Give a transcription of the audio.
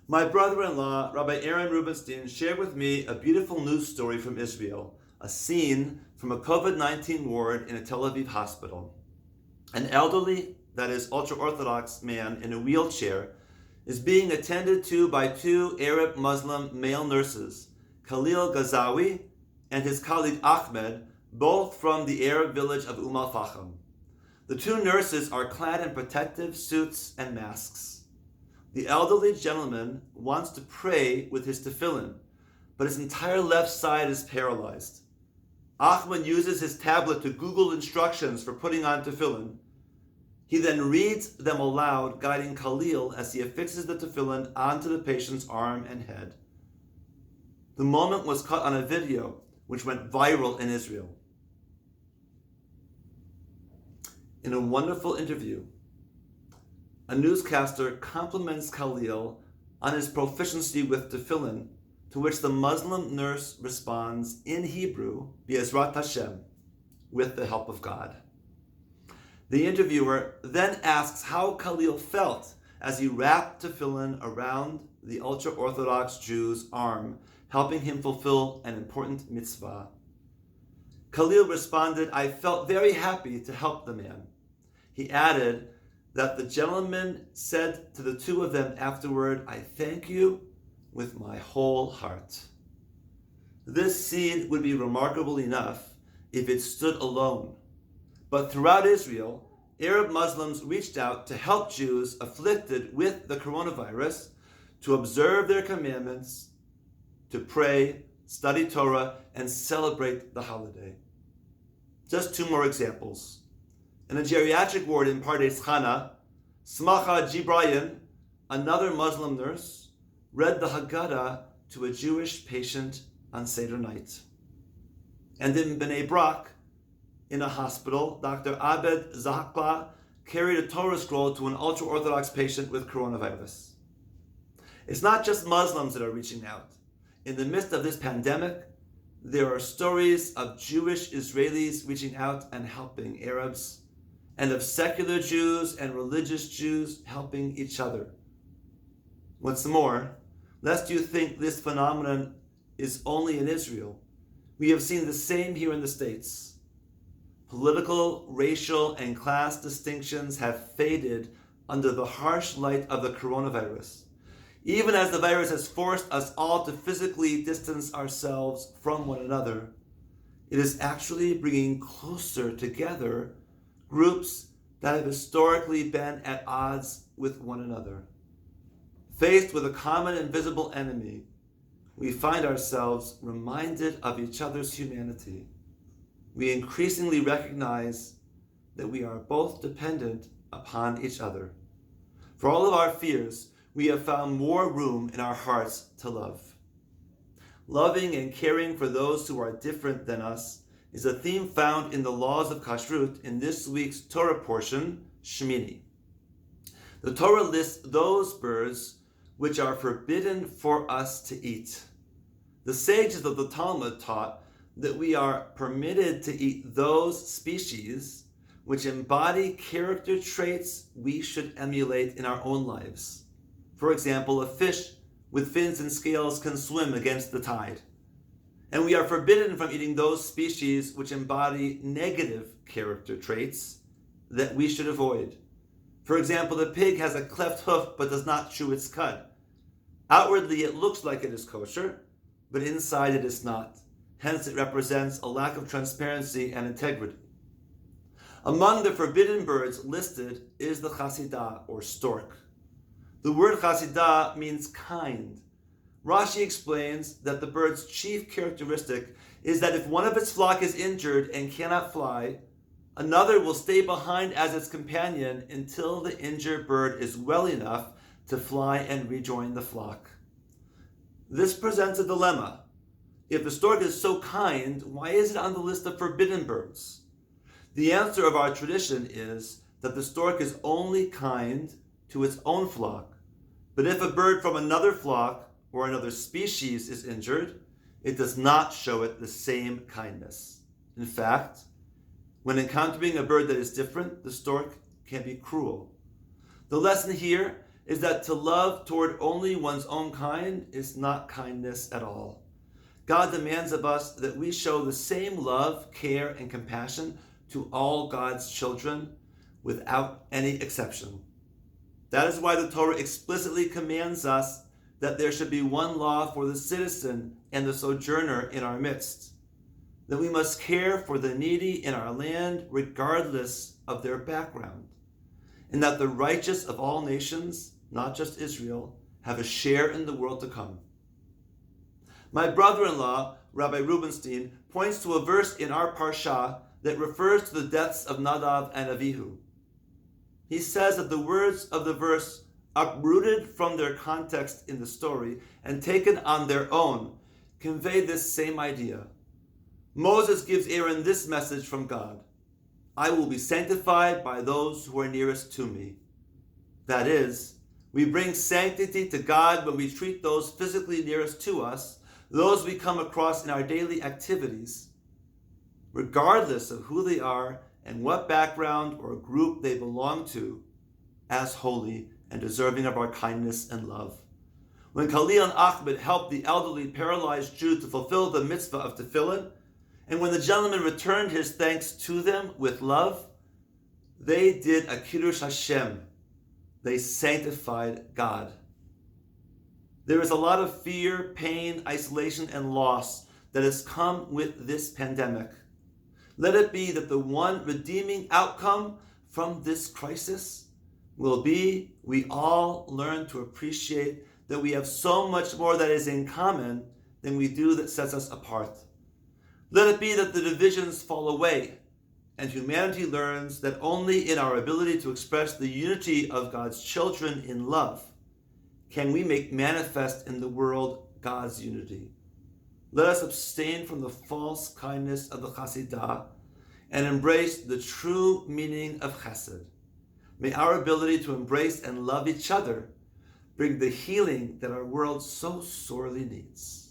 My brother-in-law, Rabbi Aaron Rubenstein, shared with me a beautiful news story from Israel, a scene from a COVID-19 ward in a Tel Aviv hospital. An elderly, that is ultra-Orthodox man in a wheelchair is being attended to by two Arab Muslim male nurses, Khalil Ghazawi and his colleague Ahmed, both from the Arab village of Al-Fahim. The two nurses are clad in protective suits and masks. The elderly gentleman wants to pray with his tefillin, but his entire left side is paralyzed. Ahmed uses his tablet to Google instructions for putting on tefillin. He then reads them aloud, guiding Khalil as he affixes the tefillin onto the patient's arm and head. The moment was caught on a video, which went viral in Israel. In a wonderful interview, a newscaster compliments Khalil on his proficiency with tefillin, to which the Muslim nurse responds in Hebrew, Be'ezrat Hashem, with the help of God. The interviewer then asks how Khalil felt as he wrapped tefillin around the ultra-Orthodox Jew's arm, helping him fulfill an important mitzvah. Khalil responded, "I felt very happy to help the man." He added that the gentleman said to the two of them afterward, "I thank you with my whole heart." This scene would be remarkable enough if it stood alone. But throughout Israel, Arab Muslims reached out to help Jews afflicted with the coronavirus to observe their commandments, to pray, study Torah, and celebrate the holiday. Just two more examples. In a geriatric ward in Pardes Chana, Smacha Jibrayan, another Muslim nurse, read the Haggadah to a Jewish patient on Seder night. And in Bnei Brak, in a hospital, Dr. Abed Zahakla carried a Torah scroll to an ultra-Orthodox patient with coronavirus. It's not just Muslims that are reaching out. In the midst of this pandemic, there are stories of Jewish Israelis reaching out and helping Arabs, and of secular Jews and religious Jews helping each other. What's more, lest you think this phenomenon is only in Israel, we have seen the same here in the States. Political, racial, and class distinctions have faded under the harsh light of the coronavirus. Even as the virus has forced us all to physically distance ourselves from one another, it is actually bringing closer together groups that have historically been at odds with one another. Faced with a common invisible enemy, we find ourselves reminded of each other's humanity. We increasingly recognize that we are both dependent upon each other. For all of our fears, we have found more room in our hearts to love. Loving and caring for those who are different than us is a theme found in the laws of Kashrut in this week's Torah portion, Shmini. The Torah lists those birds which are forbidden for us to eat. The sages of the Talmud taught that we are permitted to eat those species which embody character traits we should emulate in our own lives. For example, a fish with fins and scales can swim against the tide. And we are forbidden from eating those species which embody negative character traits that we should avoid. For example, the pig has a cleft hoof but does not chew its cud. Outwardly, it looks like it is kosher, but inside it is not. Hence, it represents a lack of transparency and integrity. Among the forbidden birds listed is the chasidah, or stork. The word chasidah means kind. Rashi explains that the bird's chief characteristic is that if one of its flock is injured and cannot fly, another will stay behind as its companion until the injured bird is well enough to fly and rejoin the flock. This presents a dilemma. If the stork is so kind, why is it on the list of forbidden birds? The answer of our tradition is that the stork is only kind to its own flock. But if a bird from another flock or another species is injured, it does not show it the same kindness. In fact, when encountering a bird that is different, the stork can be cruel. The lesson here is that to love toward only one's own kind is not kindness at all. God demands of us that we show the same love, care, and compassion to all God's children without any exception. That is why the Torah explicitly commands us that there should be one law for the citizen and the sojourner in our midst, that we must care for the needy in our land regardless of their background, and that the righteous of all nations, not just Israel, have a share in the world to come. My brother-in-law, Rabbi Rubenstein, points to a verse in our parsha that refers to the deaths of Nadav and Avihu. He says that the words of the verse, uprooted from their context in the story and taken on their own, convey this same idea. Moses gives Aaron this message from God: I will be sanctified by those who are nearest to me. That is, we bring sanctity to God when we treat those physically nearest to us, those we come across in our daily activities, regardless of who they are and what background or group they belong to, as holy and deserving of our kindness and love. When Khalil and Ahmed helped the elderly paralyzed Jew to fulfill the mitzvah of tefillin, and when the gentleman returned his thanks to them with love, they did a Kiddush Hashem. They sanctified God. There is a lot of fear, pain, isolation, and loss that has come with this pandemic. Let it be that the one redeeming outcome from this crisis will be we all learn to appreciate that we have so much more that is in common than we do that sets us apart. Let it be that the divisions fall away and humanity learns that only in our ability to express the unity of God's children in love can we make manifest in the world God's unity. Let us abstain from the false kindness of the Hasidah and embrace the true meaning of Chesed. May our ability to embrace and love each other bring the healing that our world so sorely needs.